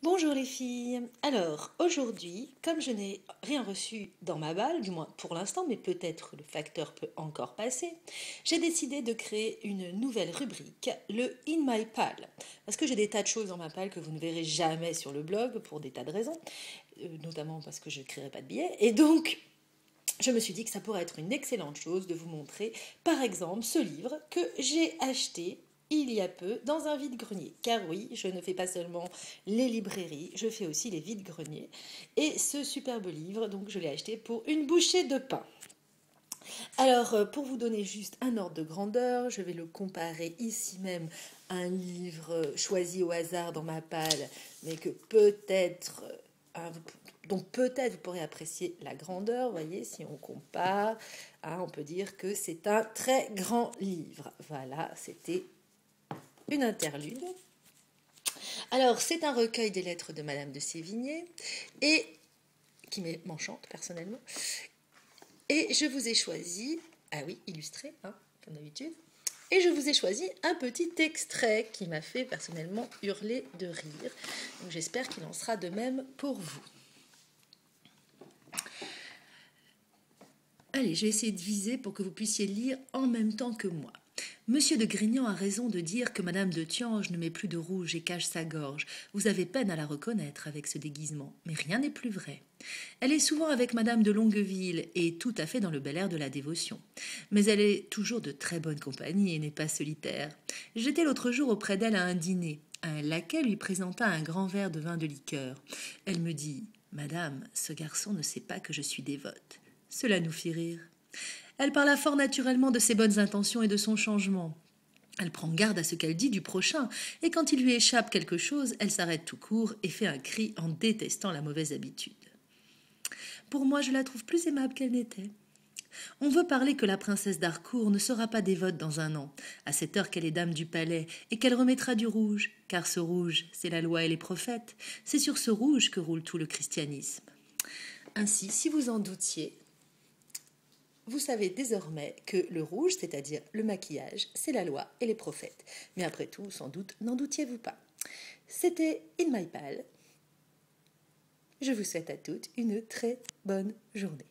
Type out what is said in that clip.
Bonjour les filles. Alors aujourd'hui, comme je n'ai rien reçu dans ma balle, du moins pour l'instant, mais peut-être le facteur peut encore passer, j'ai décidé de créer une nouvelle rubrique, le In My Pal. Parce que j'ai des tas de choses dans ma palle que vous ne verrez jamais sur le blog pour des tas de raisons, notamment parce que je ne créerai pas de billets. Et donc, je me suis dit que ça pourrait être une excellente chose de vous montrer, par exemple, ce livre que j'ai acheté il y a peu dans un vide-grenier. Car oui, je ne fais pas seulement les librairies, je fais aussi les vide-greniers. Et ce superbe livre, donc je l'ai acheté pour une bouchée de pain. Alors, pour vous donner juste un ordre de grandeur, je vais le comparer ici même à un livre choisi au hasard dans ma palle, mais que peut-être donc peut-être vous pourrez apprécier la grandeur, vous voyez, si on compare, on peut dire que c'est un très grand livre. Voilà, c'était une interlude. Alors, c'est un recueil des lettres de Madame de Sévigné, et qui m'enchante personnellement. Et je vous ai choisi, ah oui, illustré, comme d'habitude, et je vous ai choisi un petit extrait qui m'a fait personnellement hurler de rire. Donc j'espère qu'il en sera de même pour vous. Allez, je vais essayer de viser pour que vous puissiez lire en même temps que moi. Monsieur de Grignan a raison de dire que Madame de Thianges ne met plus de rouge et cache sa gorge. Vous avez peine à la reconnaître avec ce déguisement, mais rien n'est plus vrai. Elle est souvent avec Madame de Longueville et tout à fait dans le bel air de la dévotion. Mais elle est toujours de très bonne compagnie et n'est pas solitaire. J'étais l'autre jour auprès d'elle à un dîner. Un laquais lui présenta un grand verre de vin de liqueur. Elle me dit « Madame, ce garçon ne sait pas que je suis dévote. » Cela nous fit rire. Elle parla fort naturellement de ses bonnes intentions et de son changement. Elle prend garde à ce qu'elle dit du prochain, et quand il lui échappe quelque chose, elle s'arrête tout court et fait un cri en détestant la mauvaise habitude. Pour moi, je la trouve plus aimable qu'elle n'était. On veut parler que la princesse d'Harcourt ne sera pas dévote dans un an, à cette heure qu'elle est dame du palais, et qu'elle remettra du rouge, car ce rouge, c'est la loi et les prophètes, c'est sur ce rouge que roule tout le christianisme. Ainsi, si vous en doutiez, vous savez désormais que le rouge, c'est-à-dire le maquillage, c'est la loi et les prophètes. Mais après tout, sans doute, n'en doutiez-vous pas. C'était In My Pal. Je vous souhaite à toutes une très bonne journée.